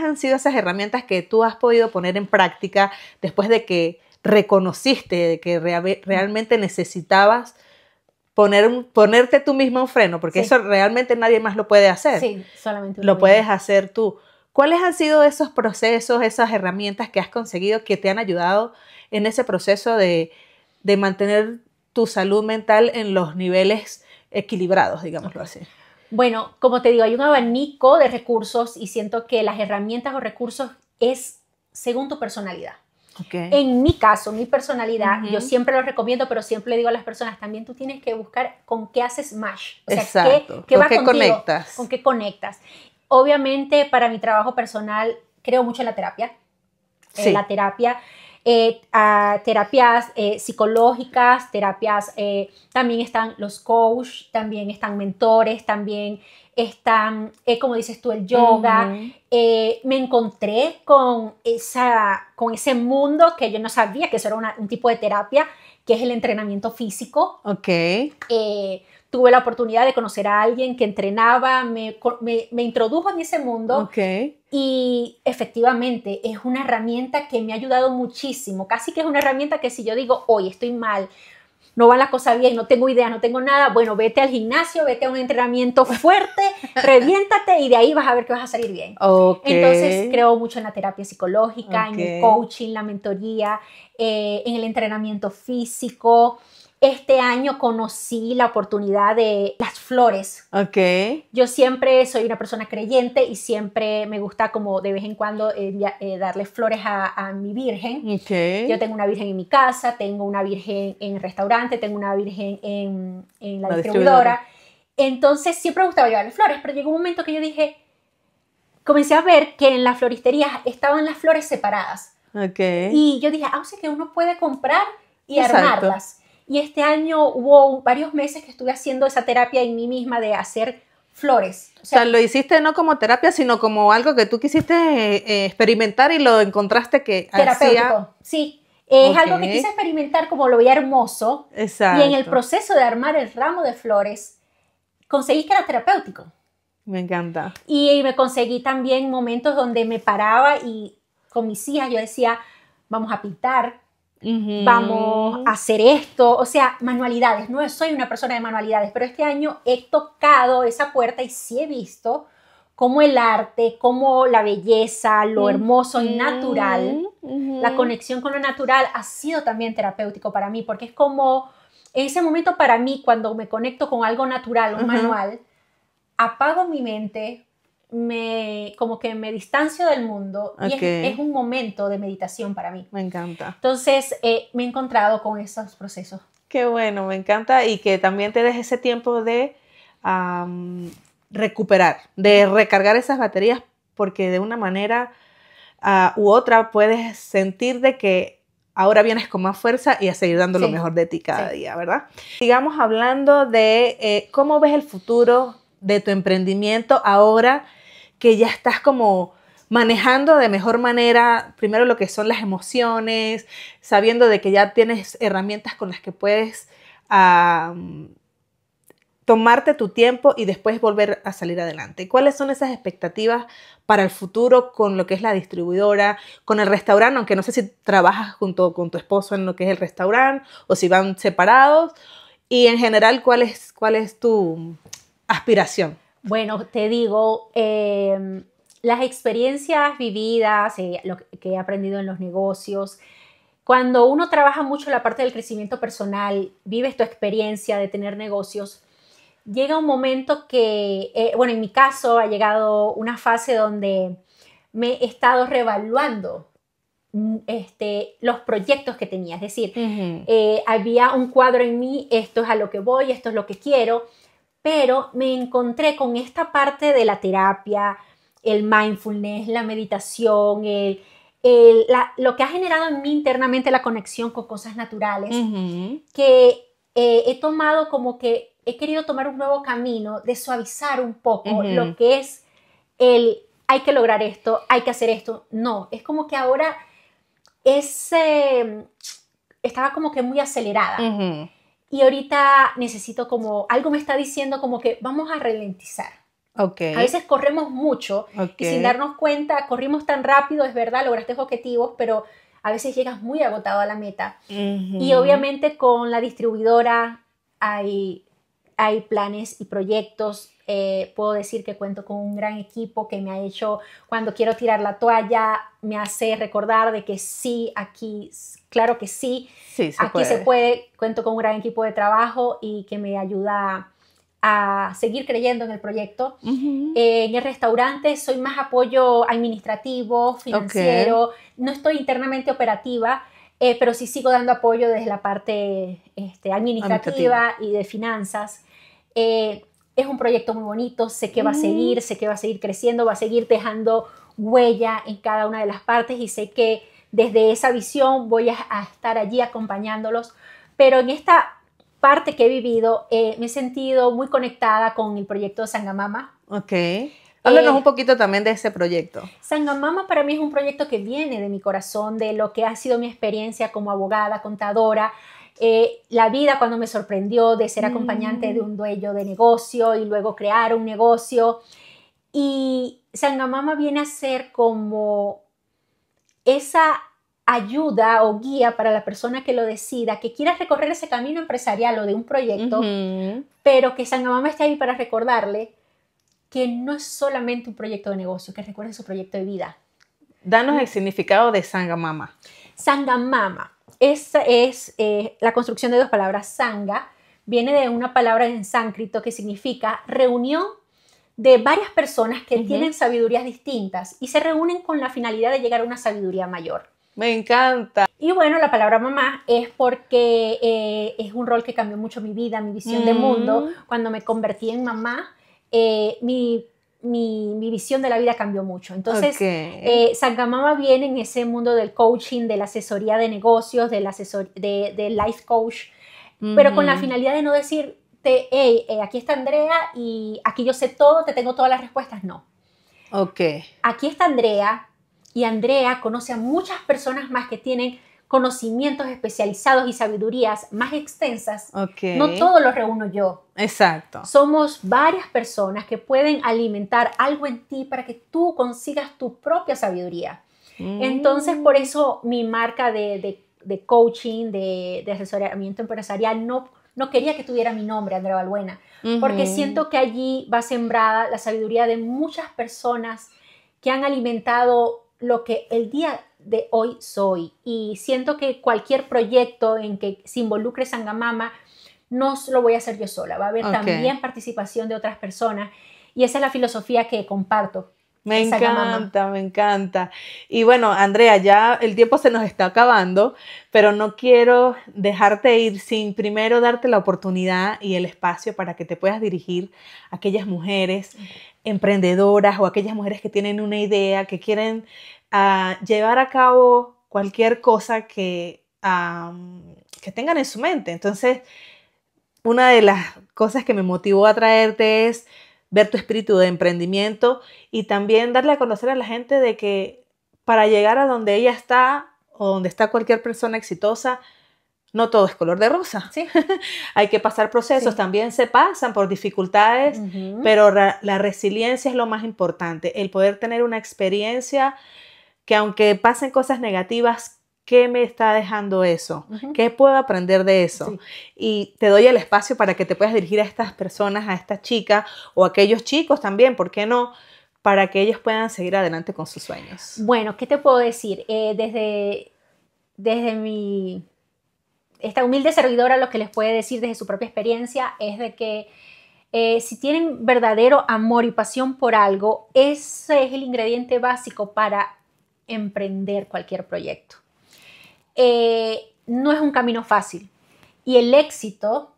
han sido esas herramientas que tú has podido poner en práctica después de que reconociste de que realmente necesitabas ponerte tú mismo un freno? Porque eso realmente nadie más lo puede hacer. Sí, solamente lo puedes hacer tú. ¿Cuáles han sido esos procesos, esas herramientas que has conseguido que te han ayudado en ese proceso de mantener tu salud mental en los niveles equilibrados, digámoslo así? Bueno, como te digo, hay un abanico de recursos y siento que las herramientas o recursos es según tu personalidad. Okay. En mi caso, mi personalidad, yo siempre lo recomiendo, pero siempre le digo a las personas, también tú tienes que buscar con qué haces match. O sea, exacto. ¿qué ¿Con va qué contigo? Conectas? ¿Con qué conectas? Obviamente, para mi trabajo personal, creo mucho en la terapia. Sí. La terapia, terapias psicológicas, terapias, también están los coaches, también están mentores, también están, como dices tú, el yoga. Me encontré con ese mundo que yo no sabía que eso era un tipo de terapia, que es el entrenamiento físico. Okay. Tuve la oportunidad de conocer a alguien que entrenaba, me introdujo en ese mundo. Okay. Y efectivamente es una herramienta que me ha ayudado muchísimo. Casi que es una herramienta que si yo digo, hoy estoy mal, no van las cosas bien, no tengo idea, no tengo nada, bueno, vete al gimnasio, vete a un entrenamiento fuerte, reviéntate y de ahí vas a ver que vas a salir bien. Okay. Entonces creo mucho en la terapia psicológica, en el coaching, la mentoría, en el entrenamiento físico. Este año conocí la oportunidad de las flores. Okay. Yo siempre soy una persona creyente y siempre me gusta como de vez en cuando darle flores a mi virgen. Okay. Yo tengo una virgen en mi casa, tengo una virgen en el restaurante, tengo una virgen en la distribuidora. Entonces siempre me gustaba llevarle flores, pero llegó un momento que yo dije, comencé a ver que en las floristerías estaban las flores separadas. Okay. Y yo dije, o sea que uno puede comprar y armarlas. Y este año hubo varios meses que estuve haciendo esa terapia en mí misma de hacer flores. O sea, lo hiciste no como terapia, sino como algo que tú quisiste experimentar y lo encontraste que terapéutico. Hacía... Sí, es algo que quise experimentar como lo veía hermoso. Exacto. Y en el proceso de armar el ramo de flores, conseguí que era terapéutico. Me encanta. Y me conseguí también momentos donde me paraba y con mis hijas yo decía, vamos a pintar. Vamos a hacer esto, o sea, manualidades. No soy una persona de manualidades, pero este año he tocado esa puerta y sí he visto cómo el arte, cómo la belleza, lo hermoso y natural, la conexión con lo natural ha sido también terapéutico para mí, porque es como, en ese momento para mí, cuando me conecto con algo natural, un manual, apago mi mente, como que me distancio del mundo y es un momento de meditación para mí. Me encanta. Entonces, me he encontrado con esos procesos. Qué bueno, me encanta, y que también te des ese tiempo de recuperar, de recargar esas baterías, porque de una manera u otra puedes sentir de que ahora vienes con más fuerza y a seguir dando lo mejor de ti cada día, ¿verdad? Sigamos hablando de cómo ves el futuro de tu emprendimiento ahora que ya estás como manejando de mejor manera, primero lo que son las emociones, sabiendo de que ya tienes herramientas con las que puedes tomarte tu tiempo y después volver a salir adelante. ¿Cuáles son esas expectativas para el futuro con lo que es la distribuidora, con el restaurante? Aunque no sé si trabajas junto con tu esposo en lo que es el restaurante o si van separados. Y en general, ¿cuál es tu aspiración? Bueno, te digo, las experiencias vividas, lo que he aprendido en los negocios, cuando uno trabaja mucho la parte del crecimiento personal, vives tu experiencia de tener negocios, llega un momento que, en mi caso ha llegado una fase donde me he estado reevaluando los proyectos que tenía. Es decir, había un cuadro en mí, esto es a lo que voy, esto es lo que quiero, pero me encontré con esta parte de la terapia, el mindfulness, la meditación, lo que ha generado en mí internamente la conexión con cosas naturales, que he tomado como que he querido tomar un nuevo camino de suavizar un poco lo que es hay que lograr esto, hay que hacer esto. No, es como que ahora estaba como que muy acelerada. Y ahorita necesito algo me está diciendo como que vamos a ralentizar. A veces corremos mucho y sin darnos cuenta, corrimos tan rápido, es verdad, lograste objetivos, pero a veces llegas muy agotado a la meta. Y obviamente con la distribuidora hay planes y proyectos. Puedo decir que cuento con un gran equipo que me ha hecho, cuando quiero tirar la toalla, me hace recordar de que sí, aquí, claro que sí, aquí se puede. Cuento con un gran equipo de trabajo y que me ayuda a seguir creyendo en el proyecto. En el restaurante soy más apoyo administrativo, financiero, no estoy internamente operativa, pero sí sigo dando apoyo desde la parte administrativa y de finanzas. Es un proyecto muy bonito, sé que va a seguir, creciendo, va a seguir dejando huella en cada una de las partes y sé que desde esa visión voy a estar allí acompañándolos, pero en esta parte que he vivido me he sentido muy conectada con el proyecto de Sangamama. Háblanos un poquito también de ese proyecto. Sangamama para mí es un proyecto que viene de mi corazón, de lo que ha sido mi experiencia como abogada, contadora, la vida cuando me sorprendió de ser acompañante de un dueño de negocio y luego crear un negocio. Y Sangamama viene a ser como esa ayuda o guía para la persona que lo decida, que quiera recorrer ese camino empresarial o de un proyecto, pero que Sangamama esté ahí para recordarle que no es solamente un proyecto de negocio, que recuerde su proyecto de vida. Danos el significado de Sangamama. Sangamama es la construcción de dos palabras. Sanga viene de una palabra en sánscrito que significa reunión de varias personas que tienen sabidurías distintas y se reúnen con la finalidad de llegar a una sabiduría mayor. Me encanta. Y bueno, la palabra mamá es porque es un rol que cambió mucho mi vida, mi visión de mundo. Cuando me convertí en mamá, mi visión de la vida cambió mucho. Entonces, Sangamama viene en ese mundo del coaching, de la asesoría de negocios, de life coach, pero con la finalidad de no decirte, hey, aquí está Andrea y aquí yo sé todo, te tengo todas las respuestas. No. Aquí está Andrea y Andrea conoce a muchas personas más que tienen conocimientos especializados y sabidurías más extensas. No todo lo reúno yo. Exacto. Somos varias personas que pueden alimentar algo en ti para que tú consigas tu propia sabiduría. Entonces, por eso mi marca de coaching, de asesoramiento empresarial, no no quería que tuviera mi nombre, Andrea Balbuena, porque siento que allí va sembrada la sabiduría de muchas personas que han alimentado lo que el día de hoy soy. Y siento que cualquier proyecto en que se involucre Sangamama no lo voy a hacer yo sola, va a haber también participación de otras personas, y esa es la filosofía que comparto. Me encanta, me encanta. Y bueno, Andrea, ya el tiempo se nos está acabando, pero no quiero dejarte ir sin primero darte la oportunidad y el espacio para que te puedas dirigir a aquellas mujeres emprendedoras o aquellas mujeres que tienen una idea, que quieren llevar a cabo cualquier cosa que tengan en su mente. Entonces, una de las cosas que me motivó a traerte es ver tu espíritu de emprendimiento y también darle a conocer a la gente de que para llegar a donde ella está o donde está cualquier persona exitosa, no todo es color de rosa. Sí. Hay que pasar procesos, también se pasan por dificultades, pero la resiliencia es lo más importante, el poder tener una experiencia que aunque pasen cosas negativas, ¿qué me está dejando eso? ¿Qué puedo aprender de eso? Sí. Y te doy el espacio para que te puedas dirigir a estas personas, a estas chicas o a aquellos chicos también, ¿por qué no? Para que ellos puedan seguir adelante con sus sueños. Bueno, ¿qué te puedo decir? Desde esta humilde servidora, lo que les puede decir desde su propia experiencia es de que si tienen verdadero amor y pasión por algo, ese es el ingrediente básico para emprender cualquier proyecto. No es un camino fácil y el éxito,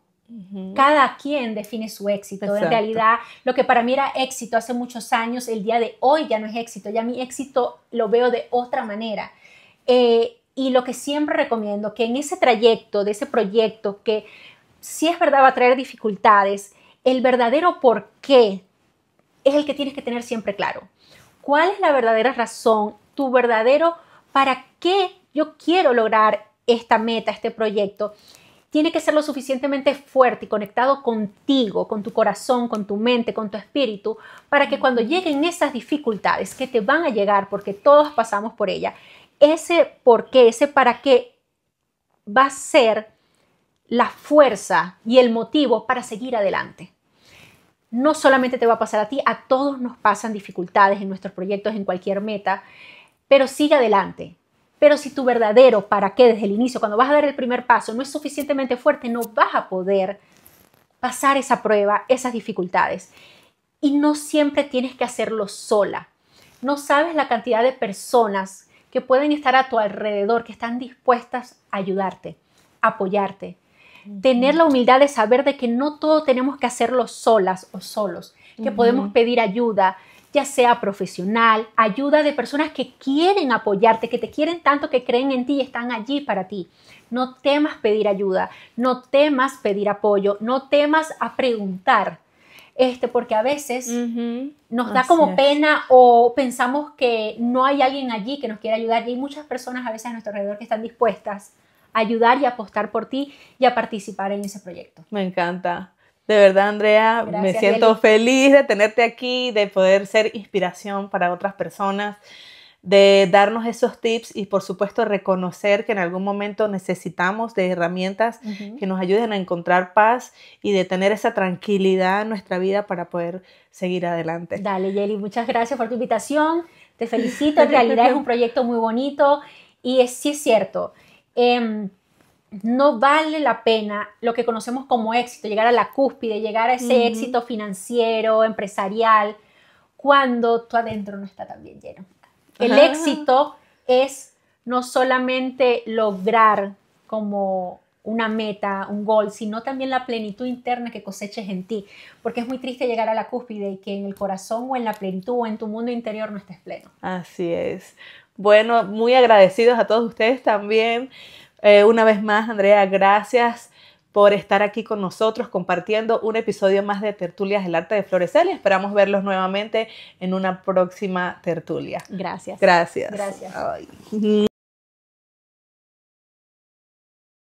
cada quien define su éxito. Exacto. En realidad, lo que para mí era éxito hace muchos años, el día de hoy ya no es éxito, ya mi éxito lo veo de otra manera. Y lo que siempre recomiendo, que en ese trayecto de ese proyecto, que si es verdad va a traer dificultades, el verdadero por qué es el que tienes que tener siempre claro. ¿Cuál es la verdadera razón, tu verdadero para qué yo quiero lograr esta meta, este proyecto? Tiene que ser lo suficientemente fuerte y conectado contigo, con tu corazón, con tu mente, con tu espíritu, para que cuando lleguen esas dificultades que te van a llegar, porque todos pasamos por ella, ese por qué, ese para qué va a ser la fuerza y el motivo para seguir adelante. No solamente te va a pasar a ti, a todos nos pasan dificultades en nuestros proyectos, en cualquier meta, pero sigue adelante. Pero si tu verdadero para qué desde el inicio, cuando vas a dar el primer paso, no es suficientemente fuerte, no vas a poder pasar esa prueba, esas dificultades. Y no siempre tienes que hacerlo sola. No sabes la cantidad de personas que pueden estar a tu alrededor, que están dispuestas a ayudarte, a apoyarte. Tener la humildad de saber de que no todo tenemos que hacerlo solas o solos, que podemos pedir ayuda, ya sea profesional, ayuda de personas que quieren apoyarte, que te quieren tanto, que creen en ti y están allí para ti. No temas pedir ayuda, no temas pedir apoyo, no temas a preguntar, porque a veces nos da como pena o pensamos que no hay alguien allí que nos quiera ayudar, y hay muchas personas a veces a nuestro alrededor que están dispuestas a ayudar y a apostar por ti y a participar en ese proyecto. Me encanta. De verdad, Andrea, gracias, me siento feliz de tenerte aquí, de poder ser inspiración para otras personas, de darnos esos tips y, por supuesto, reconocer que en algún momento necesitamos de herramientas que nos ayuden a encontrar paz y de tener esa tranquilidad en nuestra vida para poder seguir adelante. Dale, Yeli, muchas gracias por tu invitación. Te felicito. En realidad es un proyecto muy bonito y sí es cierto. No vale la pena lo que conocemos como éxito, llegar a la cúspide, llegar a ese éxito financiero, empresarial, cuando tú adentro no está tan bien lleno. El éxito es no solamente lograr como una meta, un gol, sino también la plenitud interna que coseches en ti, porque es muy triste llegar a la cúspide y que en el corazón o en la plenitud o en tu mundo interior no estés pleno. Así es. Bueno, muy agradecidos a todos ustedes también. Una vez más, Andrea, gracias por estar aquí con nosotros compartiendo un episodio más de Tertulias, el arte de florecer, y esperamos verlos nuevamente en una próxima tertulia. Gracias. Gracias. Gracias. Ay.